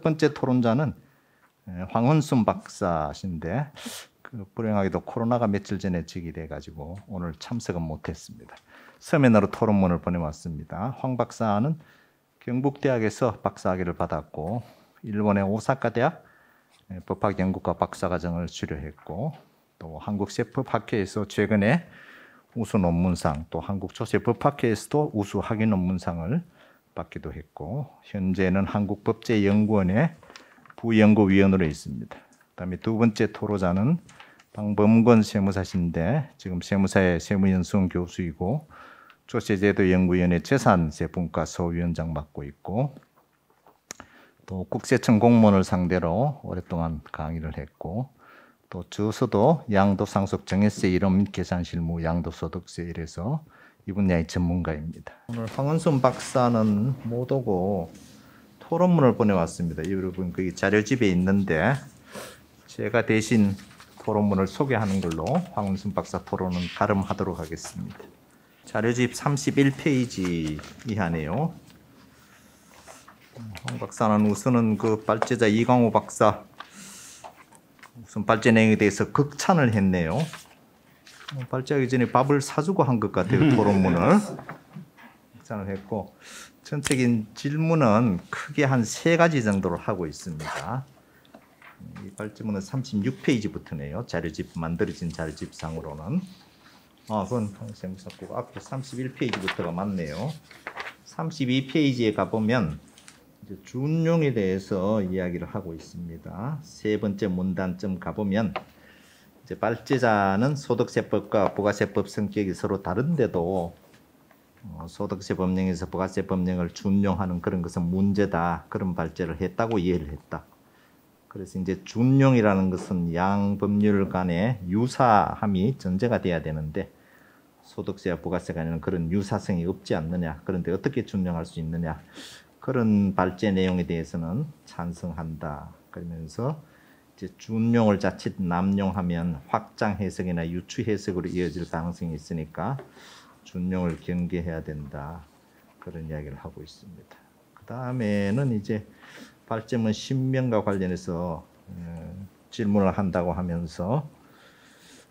번째 토론자는 황은순 박사신데 불행하게도 코로나가 며칠 전에 직이돼 가지고 오늘 참석은 못했습니다. 서면으로 토론문을 보내왔습니다. 황 박사는 경북대학에서 박사학위를 받았고 일본의 오사카 대학 법학연구과 박사과정을 수료했고 또 한국세법학회에서 최근에 우수 논문상, 또 한국조세법학회에서도 우수 학위 논문상을 받기도 했고 현재는 한국법제연구원의 부연구위원으로 있습니다. 그다음에 두 번째 토로자는 방범건 세무사신데 지금 세무사의 세무연수원 교수이고 조세제도연구위원회 재산세분과 소위원장 맡고 있고 또 국세청 공무원을 상대로 오랫동안 강의를 했고 또 저서도 양도상속 정액세 이름 계산실무 양도소득세 이래서 이 분야의 전문가입니다. 오늘 황은순 박사는 못 오고 토론문을 보내왔습니다. 여러분 그 자료집에 있는데 제가 대신 토론문을 소개하는 걸로 황은순 박사 토론은 가름하도록 하겠습니다. 자료집 31페이지 이하네요. 황 박사는 우선은 그 발제자 이광호 박사 우선 발제 내용에 대해서 극찬을 했네요. 발제하기 전에 밥을 사주고 한 것 같아요. 토론문을 극찬을 했고 전체적인 질문은 크게 한 3가지 정도로 하고 있습니다. 이 발제문은 36페이지부터네요. 자료집 만들어진 자료집상으로는 그건 생각고 앞에 31페이지부터가 맞네요. 32페이지에 가보면 준용에 대해서 이야기를 하고 있습니다. 세 번째 문단점 가보면 이제 발제자는 소득세법과 부가세법 성격이 서로 다른데도 소득세 법령에서 부가세 법령을 준용하는 그런 것은 문제다. 그런 발제를 했다고 이해를 했다. 그래서 이제 준용이라는 것은 양 법률 간의 유사함이 전제가 돼야 되는데 소득세와 부가세 간에는 그런 유사성이 없지 않느냐. 그런데 어떻게 준용할 수 있느냐. 그런 발제 내용에 대해서는 찬성한다. 그러면서 이제 준용을 자칫 남용하면 확장 해석이나 유추 해석으로 이어질 가능성이 있으니까 준용을 경계해야 된다. 그런 이야기를 하고 있습니다. 그 다음에는 이제 발제문 신명과 관련해서 질문을 한다고 하면서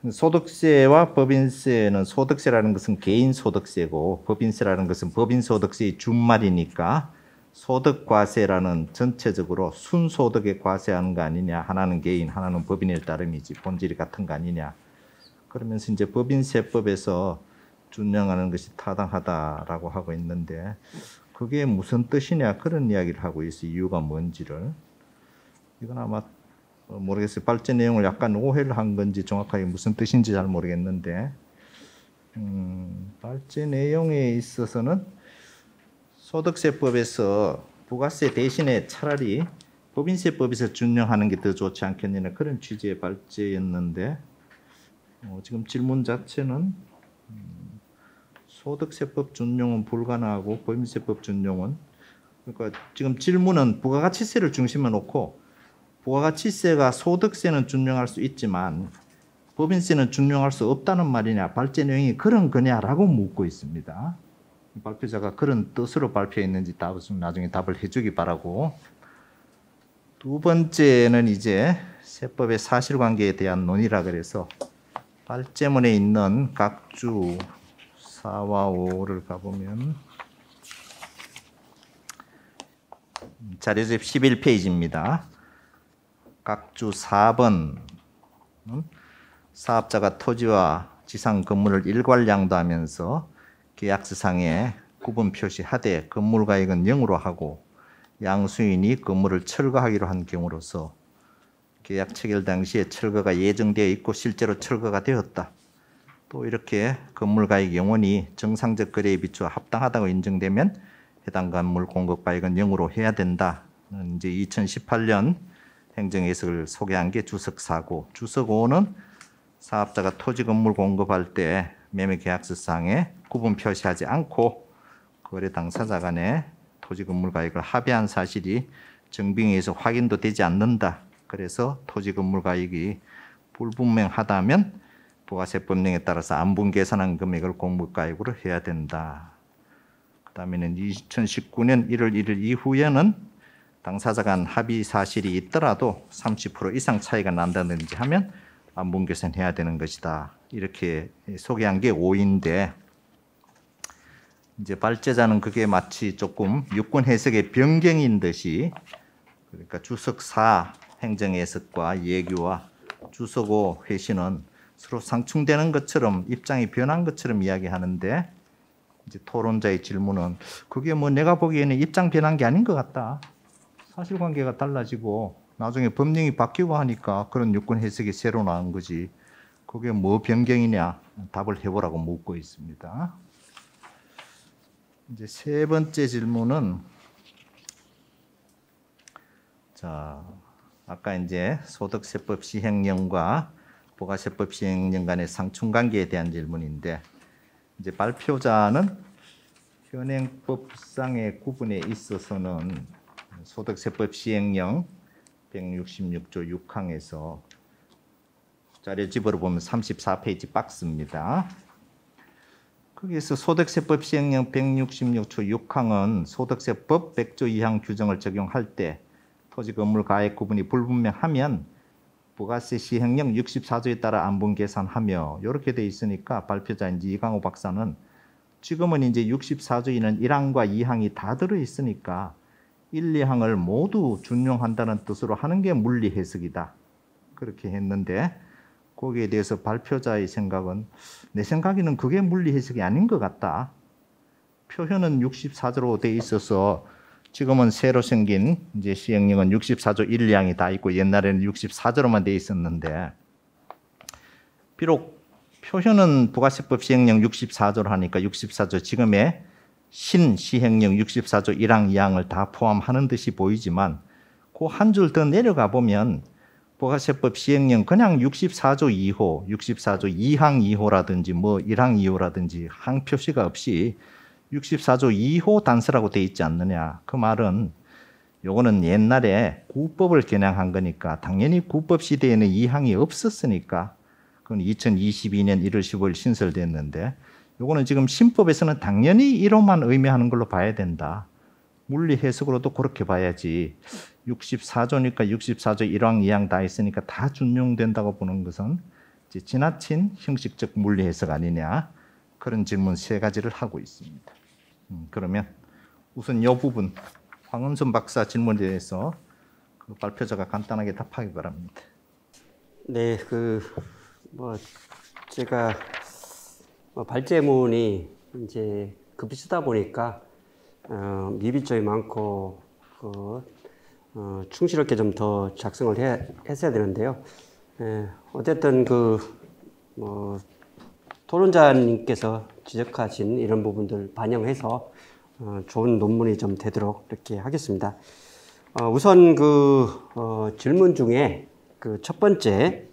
소득세와 법인세는 소득세라는 것은 개인 소득세고 법인세라는 것은 법인 소득세의 준말이니까 소득과세라는 전체적으로 순소득에 과세하는 거 아니냐. 하나는 개인, 하나는 법인일 따름이지 본질이 같은 거 아니냐. 그러면서 이제 법인세법에서 준용하는 것이 타당하다라고 하고 있는데 그게 무슨 뜻이냐 그런 이야기를 하고 있어요. 이유가 뭔지를. 이건 아마 모르겠어요. 발제 내용을 약간 오해를 한 건지 정확하게 무슨 뜻인지 잘 모르겠는데 발제 내용에 있어서는 소득세법에서 부가세 대신에 차라리 법인세법에서 준용하는 게 더 좋지 않겠느냐 그런 취지의 발제였는데 지금 질문 자체는 소득세법 준용은 불가능하고 법인세법 준용은 그러니까 지금 질문은 부가가치세를 중심에 놓고 부가가치세가 소득세는 준용할 수 있지만 법인세는 준용할 수 없다는 말이냐 발제 내용이 그런 거냐라고 묻고 있습니다. 발표자가 그런 뜻으로 발표했는지 나중에 답을 해주기 바라고. 두 번째는 이제 세법의 사실관계에 대한 논의라 그래서 발제문에 있는 각주 4와 5를 가보면 자료집 11페이지입니다. 각주 4번 사업자가 토지와 지상 건물을 일괄 양도하면서 계약서상에 구분 표시하되 건물가액은 0으로 하고 양수인이 건물을 철거하기로 한 경우로서 계약 체결 당시에 철거가 예정되어 있고 실제로 철거가 되었다. 또 이렇게 건물가액 영원히 정상적 거래에 비추어 합당하다고 인정되면 해당 건물 공급가액은 0으로 해야 된다. 이제 2018년 행정해석을 소개한 게 주석 4고 주석 5는 사업자가 토지 건물 공급할 때 매매계약서상에 구분 표시하지 않고 거래 당사자 간에 토지 건물 가액을 합의한 사실이 정빙에 의해서 확인도 되지 않는다. 그래서 토지 건물 가액이 불분명하다면 부가세법령에 따라서 안분 계산한 금액을 공급가액으로 해야 된다. 그 다음에는 2019년 1월 1일 이후에는 당사자 간 합의 사실이 있더라도 30% 이상 차이가 난다든지 하면 안분 개선해야 되는 것이다. 이렇게 소개한 게 5인데 이제 발제자는 그게 마치 조금 유권 해석의 변경인 듯이 그러니까 주석 4 행정 해석과 예규와 주석 5 회신은 서로 상충되는 것처럼 입장이 변한 것처럼 이야기하는데 이제 토론자의 질문은 그게 뭐 내가 보기에는 입장 변한 게 아닌 것 같다. 사실관계가 달라지고 나중에 법령이 바뀌고 하니까 그런 유권 해석이 새로 나온 거지. 그게 뭐 변경이냐 답을 해보라고 묻고 있습니다. 이제 세 번째 질문은 자 아까 이제 소득세법 시행령과 부가세법 시행령 간의 상충관계에 대한 질문인데 이제 발표자는 현행법상의 구분에 있어서는 소득세법 시행령 166조 6항에서 자료집으로 보면 34페이지 박스입니다. 거기에서 소득세법 시행령 166조 6항은 소득세법 100조 2항 규정을 적용할 때 토지 건물 가액 구분이 불분명하면 부가세 시행령 64조에 따라 안분 계산하며 이렇게 돼 있으니까 발표자인지 이강호 박사는 지금은 이제 64조에는 1항과 2항이 다 들어 있으니까 1, 2항을 모두 준용한다는 뜻으로 하는 게 물리 해석이다. 그렇게 했는데 거기에 대해서 발표자의 생각은 내 생각에는 그게 물리 해석이 아닌 것 같다. 표현은 64조로 돼 있어서 지금은 새로 생긴 이제 시행령은 64조 1, 2항이 다 있고 옛날에는 64조로만 돼 있었는데 비록 표현은 부가세법 시행령 64조로 하니까 64조 지금의 신시행령 64조 1항, 2항을 다 포함하는 듯이 보이지만 그 한 줄 더 내려가 보면 부가세법 시행령 그냥 64조 2호, 64조 2항 2호라든지 뭐 1항 2호라든지 항 표시가 없이 64조 2호 단서라고 돼 있지 않느냐. 그 말은 요거는 옛날에 구법을 개량한 거니까 당연히 구법 시대에는 2항이 없었으니까 그건 2022년 1월 15일 신설됐는데 요거는 지금 신법에서는 당연히 1호만 의미하는 걸로 봐야 된다. 물리 해석으로도 그렇게 봐야지. 64조니까 64조 1항, 2항 다 있으니까 다 준용된다고 보는 것은 이제 지나친 형식적 물리 해석 아니냐. 그런 질문 세 가지를 하고 있습니다. 그러면 우선 이 부분 황은순 박사 질문에 대해서 그 발표자가 간단하게 답하기 바랍니다. 네, 제가 발제문이 이제 급히 쓰다 보니까 미비점이 많고 충실하게 좀 더 작성을 했어야 되는데요. 어쨌든 토론자님께서 지적하신 이런 부분들 반영해서 좋은 논문이 좀 되도록 이렇게 하겠습니다. 우선 질문 중에 첫 번째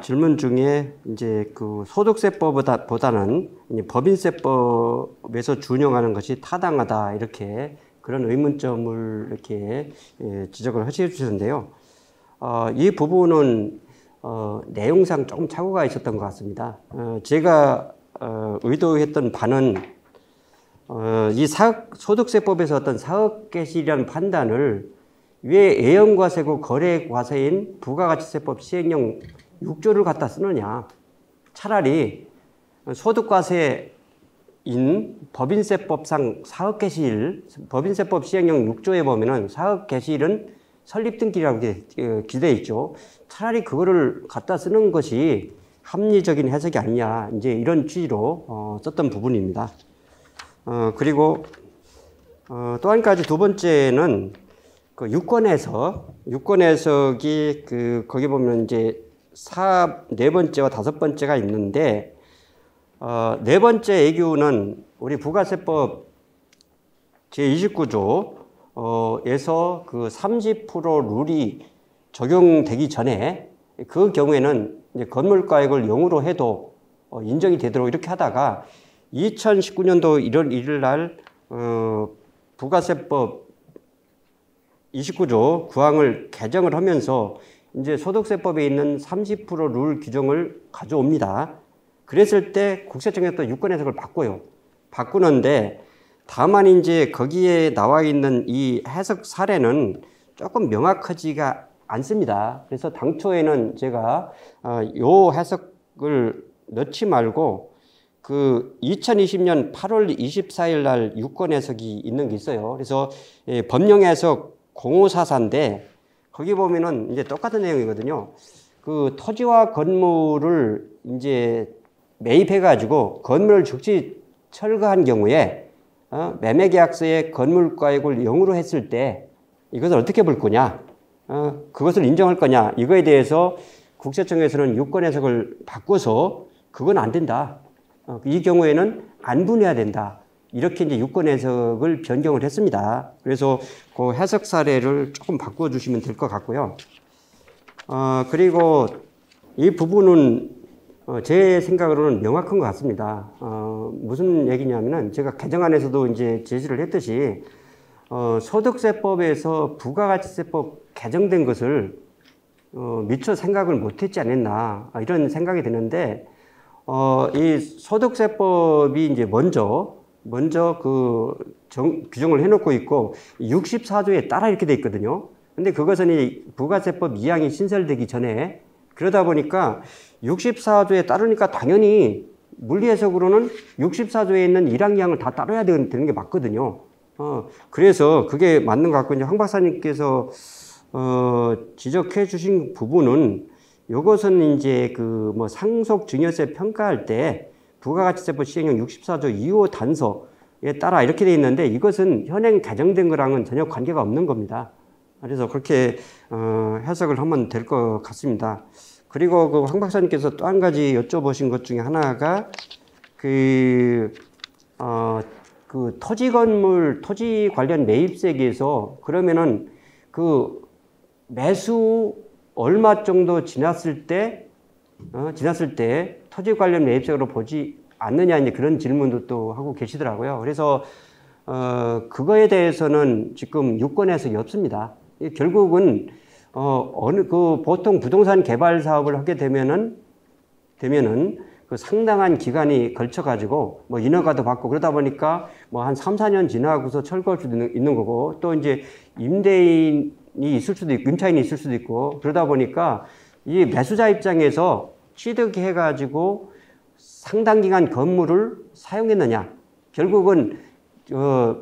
질문 중에 이제 소득세법보다는 법인세법에서 준용하는 것이 타당하다 이렇게 그런 의문점을 이렇게 지적을 하셔 주셨는데요. 이 부분은 내용상 조금 착오가 있었던 것 같습니다. 제가 의도했던 바는 이 소득세법에서 어떤 사업개시라는 판단을 왜 애연과세고 거래과세인 부가가치세법 시행령 6조를 갖다 쓰느냐. 차라리 소득과세인 법인세법상 사업개시일, 법인세법 시행령 6조에 보면은 사업개시일은 설립 등기라고 기재되어 있죠. 차라리 그거를 갖다 쓰는 것이 합리적인 해석이 아니냐. 이제 이런 취지로 썼던 부분입니다. 그리고 또 한 가지 두 번째는 유권 해석이 거기 보면 이제 네 번째와 다섯 번째가 있는데 네 번째 애규는 우리 부가세법 제29조 에서 30% 룰이 적용되기 전에 그 경우에는 이제 건물가액을 0으로 해도 인정이 되도록 이렇게 하다가 2019년도 1월 1일 날 부가세법 29조 9항을 개정을 하면서 이제 소득세법에 있는 30% 룰 규정을 가져옵니다. 그랬을 때 국세청에서 또 유권 해석을 바꾸는데 다만 이제 거기에 나와 있는 이 해석 사례는 조금 명확하지가 않습니다. 그래서 당초에는 제가 요 해석을 넣지 말고 그 2020년 8월 24일 날 유권 해석이 있는 게 있어요. 그래서 법령 해석 0544인데 거기 보면은 이제 똑같은 내용이거든요. 그 토지와 건물을 이제 매입해 가지고 건물을 즉시 철거한 경우에 매매계약서에 건물가액을 0으로 했을 때 이것을 어떻게 볼 거냐, 그것을 인정할 거냐, 이거에 대해서 국세청에서는 유권 해석을 바꿔서 그건 안 된다. 이 경우에는 안 분해야 된다. 이렇게 이제 유권 해석을 변경을 했습니다. 그래서 그 해석 사례를 조금 바꿔주시면 될 것 같고요. 그리고 이 부분은 제 생각으로는 명확한 것 같습니다. 무슨 얘기냐면은 제가 개정안에서도 이제 제시를 했듯이 소득세법에서 부가가치세법 개정된 것을 미처 생각을 못했지 않았나 이런 생각이 드는데 이 소득세법이 이제 먼저 그 규정을 해놓고 있고 64조에 따라 이렇게 돼 있거든요. 근데 그것은 이 부가세법 2항이 신설되기 전에 그러다 보니까 64조에 따르니까 당연히 물리해석으로는 64조에 있는 1항 2항을 다 따라야 되는 게 맞거든요. 그래서 그게 맞는 것 같고 이제 황 박사님께서 지적해 주신 부분은 이것은 이제 그 뭐 상속 증여세 평가할 때 부가가치세법 시행령 64조 2호 단서에 따라 이렇게 돼 있는데 이것은 현행 개정된 거랑은 전혀 관계가 없는 겁니다. 그래서 그렇게 해석을 하면 될 것 같습니다. 그리고 그 황 박사님께서 또 한 가지 여쭤보신 것 중에 하나가 그 토지 건물, 토지 관련 매입세계에서 그러면은 그 매수 얼마 정도 지났을 때 토지 관련 매입세로 보지 않느냐 이제 그런 질문도 또 하고 계시더라고요. 그래서 그거에 대해서는 지금 유권 해석이 없습니다. 결국은 보통 부동산 개발 사업을 하게 되면은 그 상당한 기간이 걸쳐가지고 뭐 인허가도 받고 그러다 보니까 뭐 한 3, 4년 지나고서 철거할 수도 있는 거고 또 이제 임대인이 있을 수도 있고 임차인이 있을 수도 있고 그러다 보니까 이 매수자 입장에서 취득해가지고 상당 기간 건물을 사용했느냐 결국은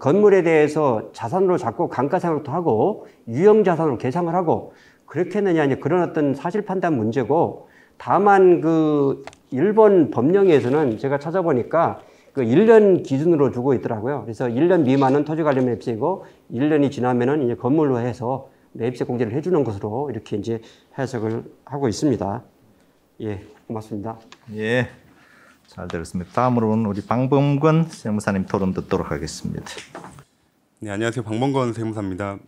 건물에 대해서 자산으로 잡고 감가상각도 하고 유형자산으로 계상을 하고 그렇게 했느냐 이제 그런 어떤 사실 판단 문제고 다만 그 일본 법령에서는 제가 찾아보니까 그 1년 기준으로 두고 있더라고요. 그래서 1년 미만은 토지 관련 매입세고 1년이 지나면은 이제 건물로 해서 매입세 공제를 해주는 것으로 이렇게 이제 해석을 하고 있습니다. 예, 고맙습니다. 예, 잘 들었습니다. 다음으로는 우리 방범건 세무사님 토론 듣도록 하겠습니다. 네, 안녕하세요. 방범건 세무사입니다.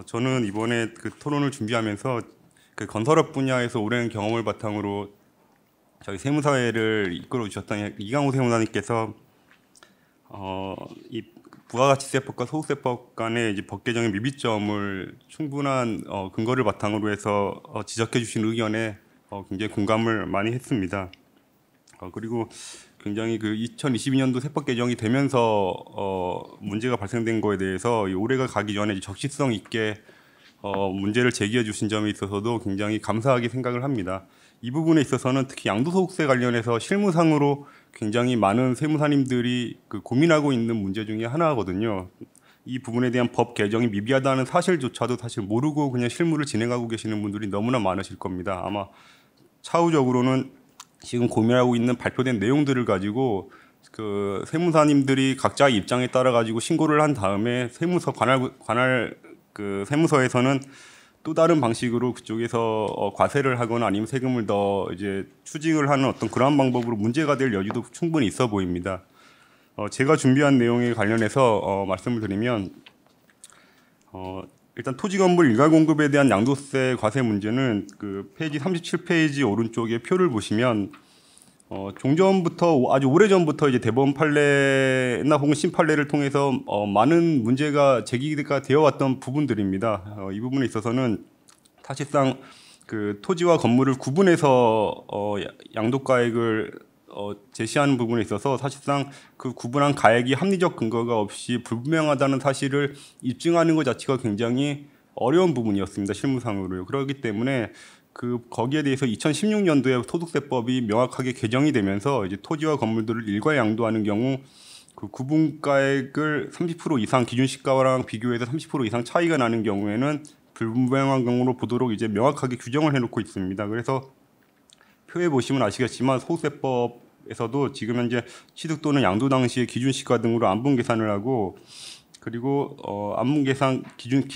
저는 이번에 그 토론을 준비하면서 그 건설업 분야에서 오랜 경험을 바탕으로 저희 세무사회를 이끌어 주셨던 이강호 세무사님께서 이 부가가치세법과 소득세법 간의 이제 법 개정의 미비점을 충분한 근거를 바탕으로 해서 지적해 주신 의견에 굉장히 공감을 많이 했습니다. 그리고 굉장히 그 2022년도 세법 개정이 되면서 문제가 발생된 거에 대해서 올해가 가기 전에 적시성 있게 문제를 제기해 주신 점에 있어서도 굉장히 감사하게 생각을 합니다. 이 부분에 있어서는 특히 양도소득세 관련해서 실무상으로 굉장히 많은 세무사님들이 그 고민하고 있는 문제 중에 하나거든요. 이 부분에 대한 법 개정이 미비하다는 사실조차도 사실 모르고 그냥 실무를 진행하고 계시는 분들이 너무나 많으실 겁니다. 아마 차후적으로는 지금 고민하고 있는 발표된 내용들을 가지고 그 세무사님들이 각자의 입장에 따라 가지고 신고를 한 다음에 세무서 관할 그 세무서에서는 또 다른 방식으로 그쪽에서 과세를 하거나 아니면 세금을 더 이제 추징을 하는 어떤 그러한 방법으로 문제가 될 여지도 충분히 있어 보입니다. 제가 준비한 내용에 관련해서 말씀을 드리면 일단 토지 건물 일괄 공급에 대한 양도세 과세 문제는 그 페이지 37페이지 오른쪽에 표를 보시면 종전부터 아주 오래전부터 이제 대법원 판례나 혹은 심판례를 통해서 많은 문제가 제기가 되어 왔던 부분들입니다. 이 부분에 있어서는 사실상 그 토지와 건물을 구분해서 양도가액을 제시하는 부분에 있어서 사실상 그 구분한 가액이 합리적 근거가 없이 불분명하다는 사실을 입증하는 것 자체가 굉장히 어려운 부분이었습니다. 실무상으로요. 그렇기 때문에 거기에 대해서 2016년도에 소득세법이 명확하게 개정이 되면서 이제 토지와 건물들을 일괄 양도하는 경우 그 구분가액을 30% 이상 기준 시가랑 비교해서 30% 이상 차이가 나는 경우에는 불분명한 경우로 보도록 이제 명확하게 규정을 해놓고 있습니다. 그래서 표에 보시면 아시겠지만 소득세법에서도 지금 현재 취득 또는 양도 당시의 기준 시가 등으로 안분 계산을 하고 그리고 안분 계산 기준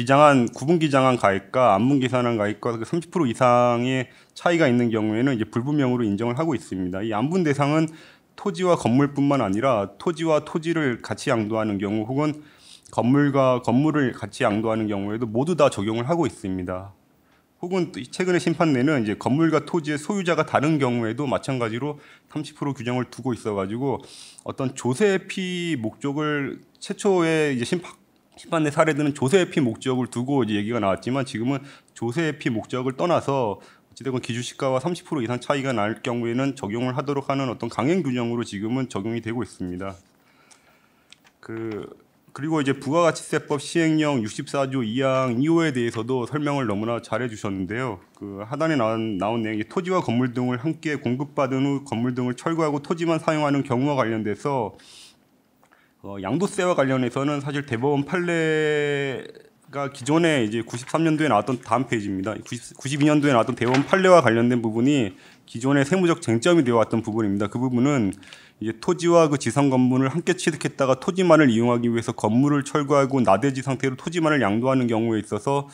구분 기장한 가액과 안분 계산한 가액과 30% 이상의 차이가 있는 경우에는 이제 불분명으로 인정을 하고 있습니다. 이 안분 대상은 토지와 건물뿐만 아니라 토지와 토지를 같이 양도하는 경우 혹은 건물과 건물을 같이 양도하는 경우에도 모두 다 적용을 하고 있습니다. 혹은 최근에 심판내는 이제 건물과 토지의 소유자가 다른 경우에도 마찬가지로 30% 규정을 두고 있어가지고 어떤 조세피 목적을 최초에 이제 심판내 사례들은 조세피 목적을 두고 이제 얘기가 나왔지만 지금은 조세피 목적을 떠나서 어찌됐건 기준시가와 30% 이상 차이가 날 경우에는 적용을 하도록 하는 어떤 강행 규정으로 지금은 적용이 되고 있습니다. 그리고 이제 부가가치세법 시행령 64조 2항 2호에 대해서도 설명을 너무나 잘해 주셨는데요. 하단에 나온 내용이 토지와 건물 등을 함께 공급받은 후 건물 등을 철거하고 토지만 사용하는 경우와 관련돼서 양도세와 관련해서는 사실 대법원 판례가 기존에 이제 93년도에 나왔던 다음 페이지입니다. 92년도에 나왔던 대법원 판례와 관련된 부분이 기존의 세무적 쟁점이 되어 왔던 부분입니다. 그 부분은 이제 토지와 그 지상 건물을 함께 취득했다가 토지만을 이용하기 위해서 건물을 철거하고 나대지 상태로 토지만을 양도하는 경우에 있어서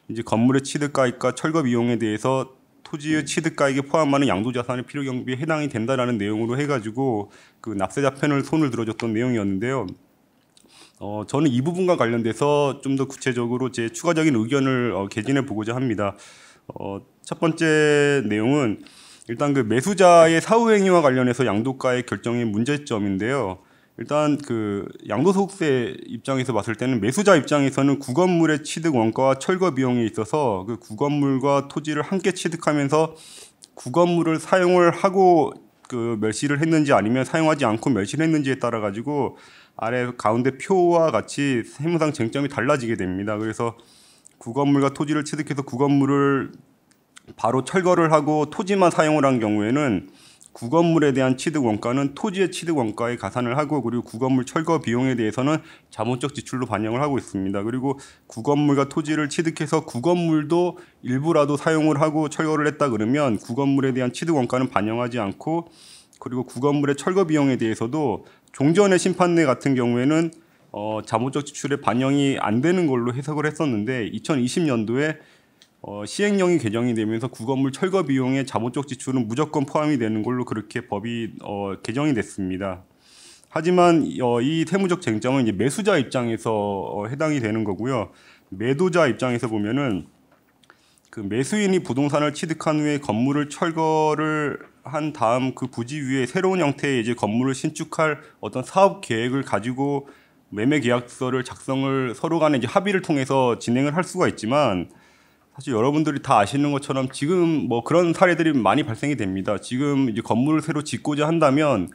이제 건물의 취득가액과 철거 비용에 대해서 토지의 취득가액에 포함하는 양도자산의 필요경비에 해당이 된다라는 내용으로 해가지고 그 납세자 편을 손을 들어줬던 내용이었는데요. 저는 이 부분과 관련돼서 좀 더 구체적으로 제 추가적인 의견을 개진해 보고자 합니다. 첫 번째 내용은 일단 그 매수자의 사후행위와 관련해서 양도가의 결정의 문제점인데요. 일단 그 양도소득세 입장에서 봤을 때는 매수자 입장에서는 구건물의 취득 원가와 철거 비용에 있어서 그 구건물과 토지를 함께 취득하면서 구건물을 사용을 하고 그 멸실을 했는지 아니면 사용하지 않고 멸실을 했는지에 따라 가지고 아래 가운데 표와 같이 세무상 쟁점이 달라지게 됩니다. 그래서 구건물과 토지를 취득해서 구건물을 바로 철거를 하고 토지만 사용을 한 경우에는 구건물에 대한 취득 원가는 토지의 취득 원가에 가산을 하고 그리고 구건물 철거 비용에 대해서는 자본적 지출로 반영을 하고 있습니다. 그리고 구건물과 토지를 취득해서 구건물도 일부라도 사용을 하고 철거를 했다 그러면 구건물에 대한 취득 원가는 반영하지 않고 그리고 구건물의 철거 비용에 대해서도 종전의 심판내 같은 경우에는 자본적 지출에 반영이 안 되는 걸로 해석을 했었는데 2020년도에 시행령이 개정이 되면서 구건물 철거 비용의 자본적 지출은 무조건 포함이 되는 걸로 그렇게 법이 개정이 됐습니다. 하지만 이 세무적 쟁점은 이제 매수자 입장에서 해당이 되는 거고요. 매도자 입장에서 보면은 그 매수인이 부동산을 취득한 후에 건물을 철거를 한 다음 그 부지 위에 새로운 형태의 이제 건물을 신축할 어떤 사업 계획을 가지고 매매 계약서를 작성을 서로 간에 이제 합의를 통해서 진행을 할 수가 있지만 사실 여러분들이 다 아시는 것처럼 지금 뭐 그런 사례들이 많이 발생이 됩니다. 지금 이제 건물을 새로 짓고자 한다면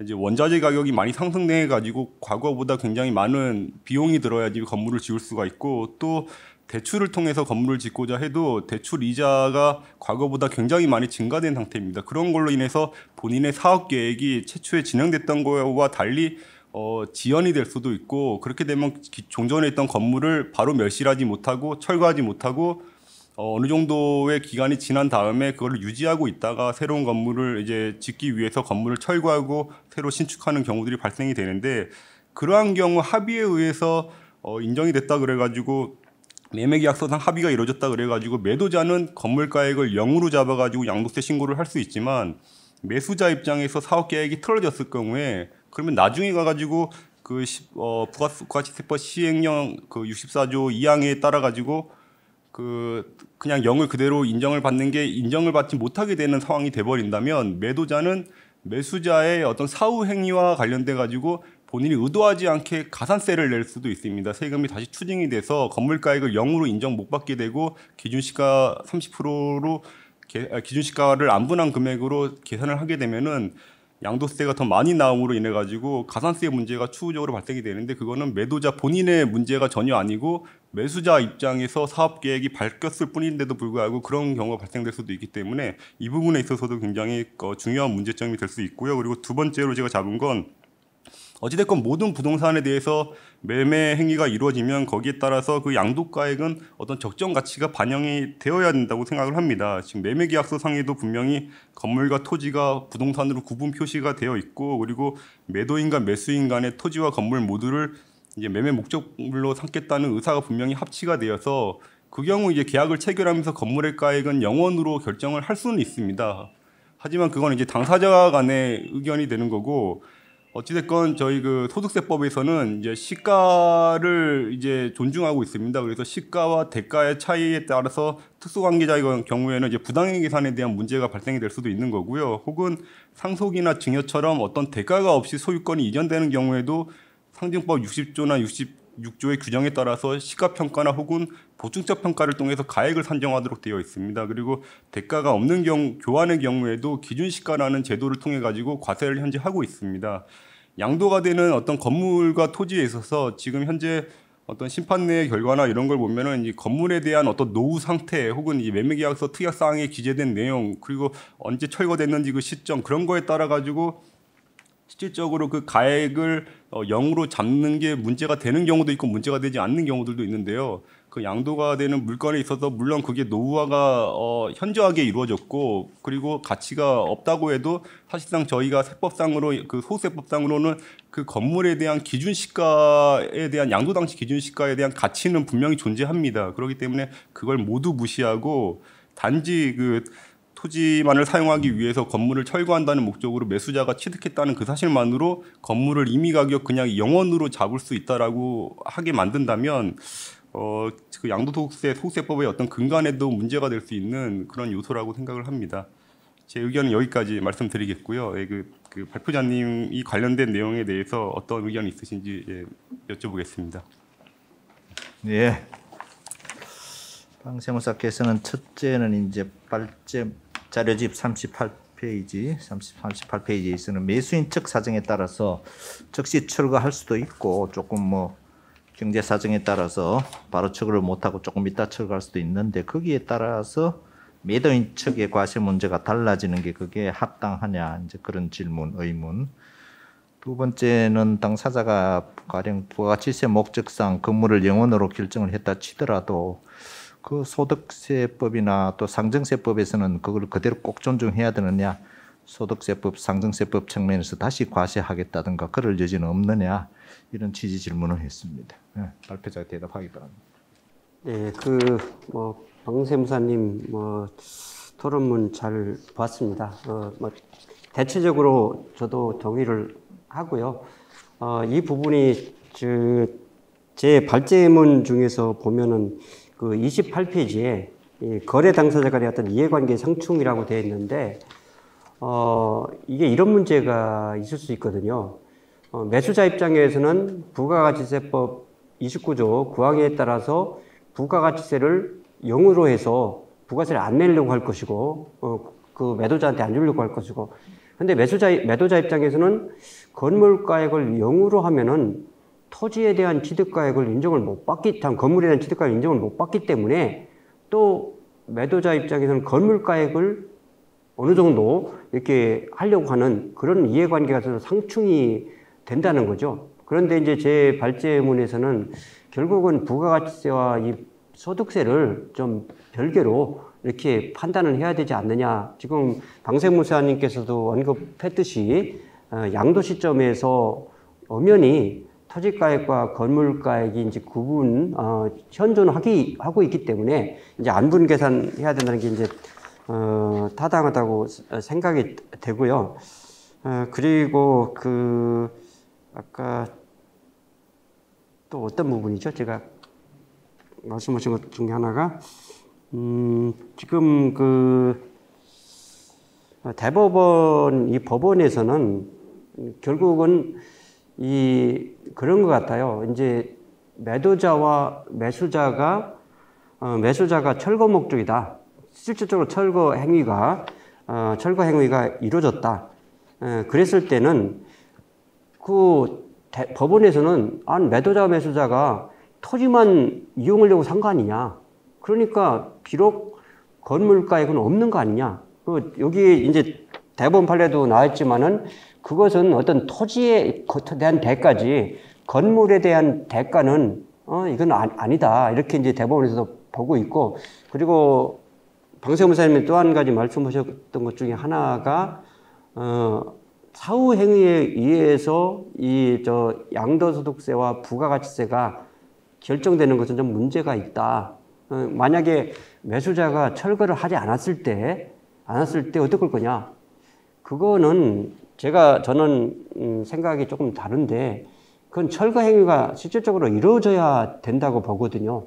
이제 원자재 가격이 많이 상승해 가지고 과거보다 굉장히 많은 비용이 들어야지 건물을 지을 수가 있고 또 대출을 통해서 건물을 짓고자 해도 대출 이자가 과거보다 굉장히 많이 증가된 상태입니다. 그런 걸로 인해서 본인의 사업 계획이 최초에 진행됐던 거와 달리 지연이 될 수도 있고 그렇게 되면 종전에 있던 건물을 바로 멸실하지 못하고 철거하지 못하고 어느 정도의 기간이 지난 다음에 그걸 유지하고 있다가 새로운 건물을 이제 짓기 위해서 건물을 철거하고 새로 신축하는 경우들이 발생이 되는데 그러한 경우 합의에 의해서 인정이 됐다 그래가지고 매매계약서상 합의가 이루어졌다 그래가지고 매도자는 건물가액을 0으로 잡아가지고 양도세 신고를 할 수 있지만 매수자 입장에서 사업계획이 틀어졌을 경우에 그러면 나중에 가가지고 그 부가가치세법 시행령 그 64조 2항에 따라 가지고 그냥 0을 그대로 인정을 받는 게 인정을 받지 못하게 되는 상황이 돼버린다면 매도자는 매수자의 어떤 사후 행위와 관련돼 가지고 본인이 의도하지 않게 가산세를 낼 수도 있습니다. 세금이 다시 추징이 돼서 건물가액을 0으로 인정 못 받게 되고 기준시가 30%로 기준시가를 안분한 금액으로 계산을 하게 되면은 양도세가 더 많이 나옴으로 인해 가지고 가산세 문제가 추후적으로 발생이 되는데 그거는 매도자 본인의 문제가 전혀 아니고 매수자 입장에서 사업 계획이 바뀌었을 뿐인데도 불구하고 그런 경우가 발생될 수도 있기 때문에 이 부분에 있어서도 굉장히 중요한 문제점이 될 수 있고요. 그리고 두 번째로 제가 잡은 건 어찌됐건 모든 부동산에 대해서 매매 행위가 이루어지면 거기에 따라서 그 양도가액은 어떤 적정 가치가 반영이 되어야 된다고 생각을 합니다. 지금 매매계약서 상에도 분명히 건물과 토지가 부동산으로 구분 표시가 되어 있고 그리고 매도인과 매수인 간의 토지와 건물 모두를 이제 매매 목적물로 삼겠다는 의사가 분명히 합치가 되어서 그 경우 이제 계약을 체결하면서 건물의 가액은 영원으로 결정을 할 수는 있습니다. 하지만 그건 이제 당사자 간의 의견이 되는 거고 어찌됐건 저희 그 소득세법에서는 이제 시가를 이제 존중하고 있습니다. 그래서 시가와 대가의 차이에 따라서 특수관계자의 경우에는 이제 부당행 계산에 대한 문제가 발생이 될 수도 있는 거고요. 혹은 상속이나 증여처럼 어떤 대가가 없이 소유권이 이전되는 경우에도 상증법 60조나 66조의 규정에 따라서 시가평가나 혹은 보충적 평가를 통해서 가액을 산정하도록 되어 있습니다. 그리고 대가가 없는 경우, 교환의 경우에도 기준시가라는 제도를 통해 가지고 과세를 현재 하고 있습니다. 양도가 되는 어떤 건물과 토지에 있어서 지금 현재 어떤 심판의 결과나 이런 걸 보면은 이 건물에 대한 어떤 노후 상태 혹은 이 매매계약서 특약사항에 기재된 내용 그리고 언제 철거됐는지 그 시점 그런 거에 따라 가지고 실질적으로 그 가액을 0으로 잡는 게 문제가 되는 경우도 있고 문제가 되지 않는 경우들도 있는데요. 그 양도가 되는 물건에 있어서 물론 그게 노후화가 현저하게 이루어졌고 그리고 가치가 없다고 해도 사실상 저희가 세법상으로 그 소득세법상으로는 그 건물에 대한 기준 시가에 대한 양도 당시 기준 시가에 대한 가치는 분명히 존재합니다. 그렇기 때문에 그걸 모두 무시하고 단지 그 토지만을 사용하기 위해서 건물을 철거한다는 목적으로 매수자가 취득했다는 그 사실만으로 건물을 임의 가격 그냥 영원으로 잡을 수 있다라고 하게 만든다면 그 양도소득세 소득세법의 어떤 근간에도 문제가 될 수 있는 그런 요소라고 생각을 합니다. 제 의견은 여기까지 말씀드리겠고요. 예, 그 발표자님이 관련된 내용에 대해서 어떤 의견이 있으신지 여쭤보겠습니다. 예. 방세무사께서는 첫째는 이제 발제 자료집 38페이지에 있는 매수인 측 사정에 따라서 즉시 철거할 수도 있고 조금 뭐 경제 사정에 따라서 바로 철거를 못하고 조금 이따 철거할 수도 있는데 거기에 따라서 매도인 측의 과세 문제가 달라지는 게 그게 합당하냐 이제 그런 질문 의문. 두 번째는 당사자가 가령 부가가치세 목적상 건물을 영원으로 결정을 했다 치더라도 그 소득세법이나 또 상증세법에서는 그걸 그대로 꼭 존중해야 되느냐, 소득세법, 상증세법 측면에서 다시 과세하겠다든가 그럴 여지는 없느냐 이런 취지 질문을 했습니다. 네, 발표자가 대답하기 바랍니다. 네, 방세무사님 토론문 잘 봤습니다. 대체적으로 저도 동의를 하고요. 이 부분이 제 발제문 중에서 보면은 그 28페이지에 거래 당사자 간의 어떤 이해관계 상충이라고 되어 있는데 이게 이런 문제가 있을 수 있거든요. 매수자 입장에서는 부가가치세법 29조 9항에 따라서 부가가치세를 0으로 해서 부가세를 안 내려고 할 것이고 그 매도자한테 안 주려고 할 것이고 근데 매도자 입장에서는 건물가액을 0으로 하면은 토지에 대한 취득가액을 인정을 못 받기, 건물에 대한 취득가액을 인정을 못 받기 때문에 또 매도자 입장에서는 건물가액을 어느 정도 이렇게 하려고 하는 그런 이해관계가 있어서 상충이 된다는 거죠. 그런데 이제 제 발제문에서는 결국은 부가가치세와 이 소득세를 좀 별개로 이렇게 판단을 해야 되지 않느냐. 지금 방세무사님께서도 언급했듯이 양도 시점에서 엄연히 토지가액과 건물가액이 이제 현존하고 있기 때문에 이제 안분 계산해야 된다는 게 이제 타당하다고 생각이 되고요. 그리고 아까 또 어떤 부분이죠? 제가 말씀하신 것 중에 하나가 지금 대법원 이 법원에서는 결국은 그런 것 같아요. 이제 매도자와 매수자가 철거 목적이다. 실질적으로 철거 행위가 이루어졌다. 그랬을 때는 법원에서는 매도자 매수자가 토지만 이용하려고 산 거 아니냐. 그러니까 비록 건물가액은 없는 거 아니냐. 여기 이제 대법원 판례도 나왔지만은 그것은 어떤 토지에 대한 대가지 건물에 대한 대가는 이건 아니다. 이렇게 이제 대법원에서도 보고 있고, 그리고 방세훈 목사님이 또 한 가지 말씀하셨던 것 중에 하나가 사후 행위에 의해서 양도소득세와 부가가치세가 결정되는 것은 좀 문제가 있다. 만약에 매수자가 철거를 하지 않았을 때 어떻게 할 거냐? 그거는 저는 생각이 조금 다른데, 그건 철거 행위가 실질적으로 이루어져야 된다고 보거든요.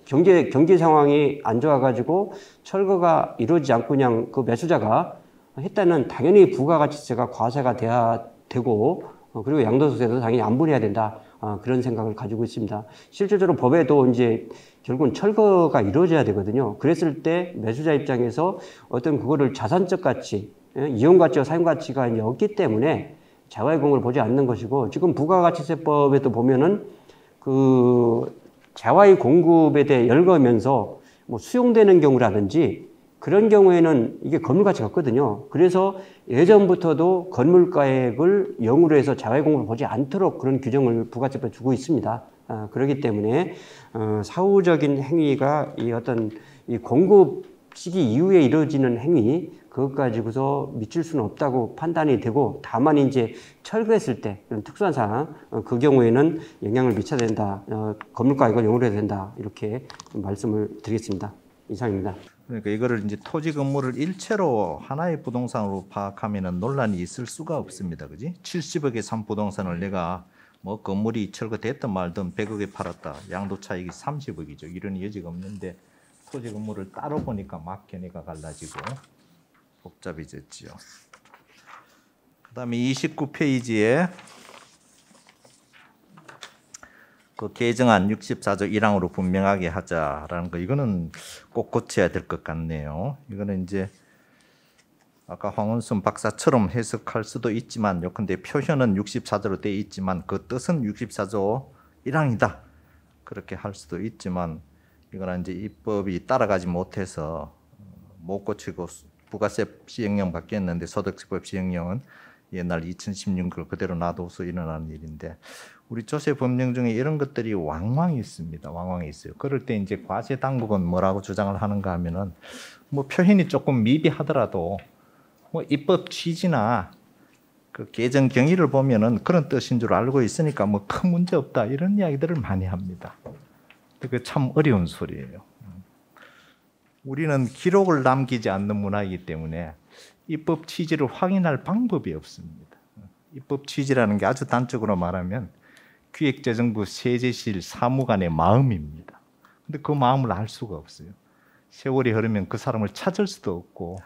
경제 상황이 안 좋아가지고 철거가 이루어지지 않고 그냥 그 매수자가 했다는 당연히 부가가치세가 과세가 돼야 되고, 그리고 양도소득세도 당연히 안분해야 된다. 그런 생각을 가지고 있습니다. 실질적으로 법에도 이제 결국은 철거가 이루어져야 되거든요. 그랬을 때 매수자 입장에서 어떤 그거를 자산적 가치, 이용가치와 사용가치가 이제 없기 때문에 재화의 공을 보지 않는 것이고, 지금 부가가치세법에도 보면은 재화의 공급에 대해 열거하면서 수용되는 경우라든지 그런 경우에는 이게 건물가치가 없거든요. 그래서 예전부터도 건물가액을 0으로 해서 재화의 공급을 보지 않도록 그런 규정을 부가세법에 두고 있습니다. 그렇기 때문에 사후적인 행위가 이 공급 시기 이후에 이루어지는 행위, 그것 가지고서 미칠 수는 없다고 판단이 되고, 다만 이제 철거했을 때 그런 특수한 상황, 그 경우에는 영향을 미쳐야 된다. 건물가액을 0으로 해야 된다. 이렇게 말씀을 드리겠습니다. 이상입니다. 그러니까 이거를 이제 토지 건물을 일체로 하나의 부동산으로 파악하면은 논란이 있을 수가 없습니다. 그지? 70억에 산 부동산을 내가 건물이 철거됐든 말든 100억에 팔았다. 양도 차익이 30억이죠. 이런 여지가 없는데, 토지 건물을 따로 보니까 막 견해가 갈라지고 복잡해졌지요. 그다음에 29페이지에 그 개정안 64조 1항으로 분명하게 하자라는 거, 이거는 꼭 고쳐야 될 것 같네요. 이거는 이제 아까 황원순 박사처럼 해석할 수도 있지만, 요컨대 표현은 64조로 되어 있지만 그 뜻은 64조 1항이다. 그렇게 할 수도 있지만, 이거는 이제 입법이 따라가지 못해서 못 고치고 부가세 시행령 바뀌었는데 소득세법 시행령은 옛날 2016년 그대로 놔둬서 일어나는 일인데, 우리 조세 법령 중에 이런 것들이 왕왕 있습니다. 왕왕이 있어요. 그럴 때 이제 과세 당국은 뭐라고 주장을 하는가 하면은, 표현이 조금 미비하더라도 입법 취지나 그 개정 경위를 보면은 그런 뜻인 줄 알고 있으니까 큰 문제 없다, 이런 이야기들을 많이 합니다. 그게 참 어려운 소리예요. 우리는 기록을 남기지 않는 문화이기 때문에 입법 취지를 확인할 방법이 없습니다. 입법 취지라는 게 아주 단적으로 말하면 기획재정부 세제실 사무관의 마음입니다. 근데 그 마음을 알 수가 없어요. 세월이 흐르면 그 사람을 찾을 수도 없고,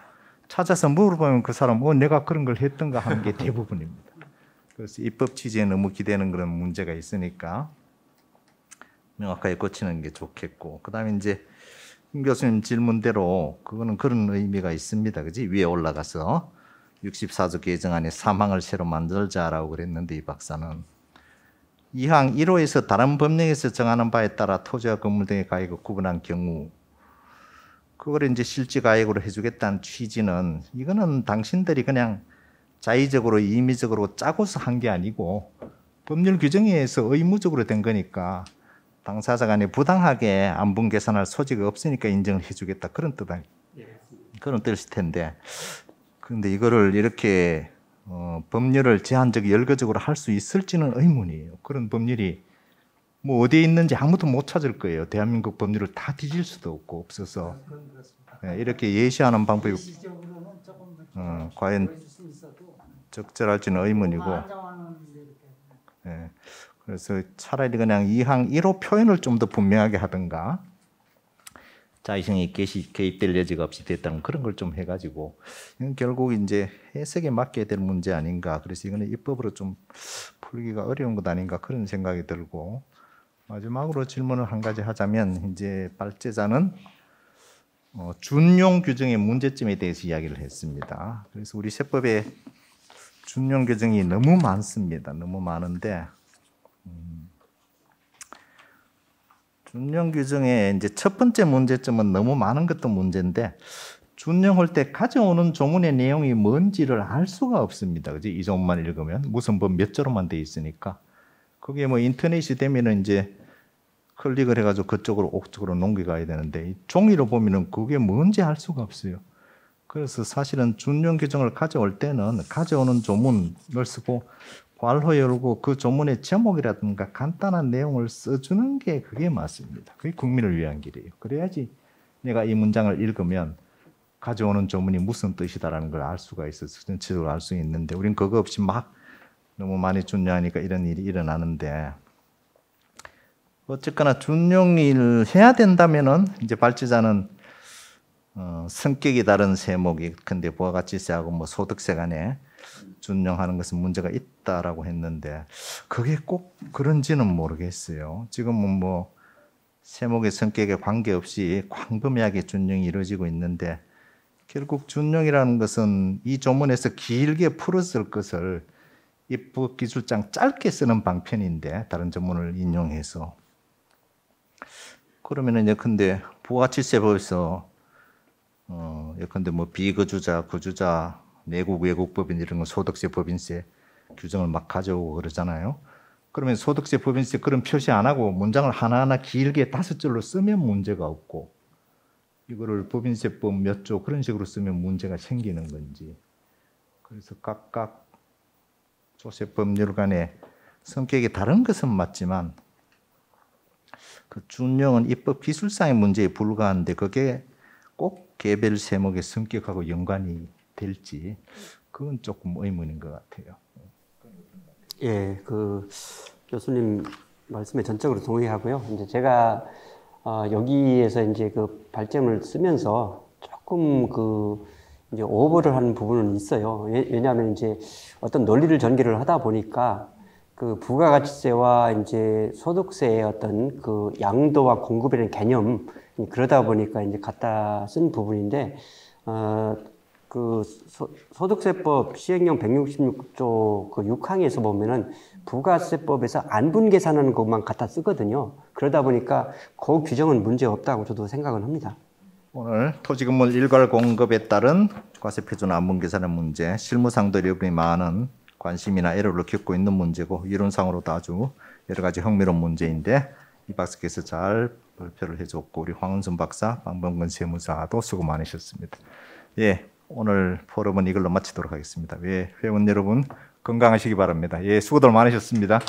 찾아서 물어보면 그 사람 내가 그런 걸 했던가 하는 게 대부분입니다. 그래서 입법 취지에 너무 기대는 그런 문제가 있으니까 명확하게 고치는 게 좋겠고, 그다음에 이제 김 교수님 질문대로 그거는 그런 의미가 있습니다. 그지? 위에 올라가서 64조 개정안에 3항을 새로 만들자라고 그랬는데, 이 박사는 2항 1호에서 다른 법령에서 정하는 바에 따라 토지와 건물 등의 가액을 구분한 경우, 그걸 이제 실지 가액으로 해주겠다는 취지는, 이거는 당신들이 그냥 자의적으로 임의적으로 짜고서 한 게 아니고 법률 규정에 의해서 의무적으로 된 거니까, 당사자 간에 부당하게 안분 계산할 소지가 없으니까 인정을 해주겠다, 그런 뜻일 텐데, 그런데 이거를 이렇게 법률을 제한적 열거적으로 할 수 있을지는 의문이에요. 그런 법률이 어디에 있는지 아무도 못 찾을 거예요. 대한민국 법률을 다 뒤질 수도 없고 없어서 이렇게 예시하는 방법이 과연 적절할지는 의문이고, 그래서 차라리 그냥 2항 1호 표현을 좀 더 분명하게 하든가, 자의성이 개입될 여지가 없이 됐다는 그런 걸 좀 해가지고, 이건 결국 이제 해석에 맡겨야 될 문제 아닌가. 그래서 이거는 입법으로 좀 풀기가 어려운 것 아닌가, 그런 생각이 들고, 마지막으로 질문을 한 가지 하자면, 이제 발제자는 준용 규정의 문제점에 대해서 이야기를 했습니다. 그래서 우리 세법에 준용 규정이 너무 많습니다. 너무 많은데 준용 규정의 이제 첫 번째 문제점은 너무 많은 것도 문제인데 준용할 때 가져오는 조문의 내용이 뭔지를 알 수가 없습니다. 그지? 이 조문만 읽으면 무슨 뭐 몇 자로만 돼 있으니까 그게 뭐 인터넷이 되면은 이제 클릭을 해가지고 그쪽으로 옥쪽으로 넘겨가야 되는데 이 종이로 보면은 그게 뭔지 알 수가 없어요. 그래서 사실은 준용 규정을 가져올 때는 가져오는 조문을 쓰고 괄호 열고 그 조문의 제목이라든가 간단한 내용을 써주는 게 그게 맞습니다. 그게 국민을 위한 길이에요. 그래야지 내가 이 문장을 읽으면 가져오는 조문이 무슨 뜻이다라는 걸 알 수가 있어서 전체적으로 알 수 있는데 우린 그거 없이 막 너무 많이 준용하니까 이런 일이 일어나는데 어쨌거나 준용을 해야 된다면은 이제 발제자는 성격이 다른 세목이 근데 부가가치세하고 뭐 소득세 간에 준용하는 것은 문제가 있다라고 했는데 그게 꼭 그런지는 모르겠어요. 지금은 뭐 세목의 성격에 관계없이 광범위하게 준용이 이루어지고 있는데 결국 준용이라는 것은 이 조문에서 길게 풀었을 것을 입법기술장 짧게 쓰는 방편인데 다른 조문을 인용해서 그러면은 예컨대 부가가치세법에서 예컨대 뭐 비거주자, 거주자, 내국 외국법인 이런 거 소득세, 법인세 규정을 막 가져오고 그러잖아요. 그러면 소득세, 법인세 그런 표시 안 하고 문장을 하나하나 길게 5줄로 쓰면 문제가 없고 이거를 법인세법 몇 조 그런 식으로 쓰면 문제가 생기는 건지. 그래서 각각 조세법률 간의 성격이 다른 것은 맞지만 그 준용은 입법 기술상의 문제에 불과한데 그게 꼭 개별 세목의 성격하고 연관이 될지 그건 조금 의문인 것 같아요. 예, 그 교수님 말씀에 전적으로 동의하고요. 이제 제가 여기에서 이제 그 발제문을 쓰면서 조금 그 이제 오버를 하는 부분은 있어요. 왜냐하면 이제 어떤 논리를 전개를 하다 보니까 그 부가가치세와 이제 소득세의 어떤 그 양도와 공급이라는 개념 그러다 보니까 이제 갖다 쓴 부분인데 그 소득세법 시행령 166조 그 6항에서 보면은 부가세법에서 안분 계산하는 것만 갖다 쓰거든요. 그러다 보니까 그 규정은 문제 없다고 저도 생각은 합니다. 오늘 토지건물 일괄 공급에 따른 과세표준 안분 계산의 문제, 실무상도 여러분이 많은 관심이나 애로를 겪고 있는 문제고 이론상으로도 아주 여러 가지 흥미로운 문제인데 이 박사께서 잘 발표를 해줬고 우리 황은순 박사, 방범근 세무사도 수고 많으셨습니다. 예, 오늘 포럼은 이걸로 마치도록 하겠습니다. 예, 회원 여러분 건강하시기 바랍니다. 예, 수고들 많으셨습니다.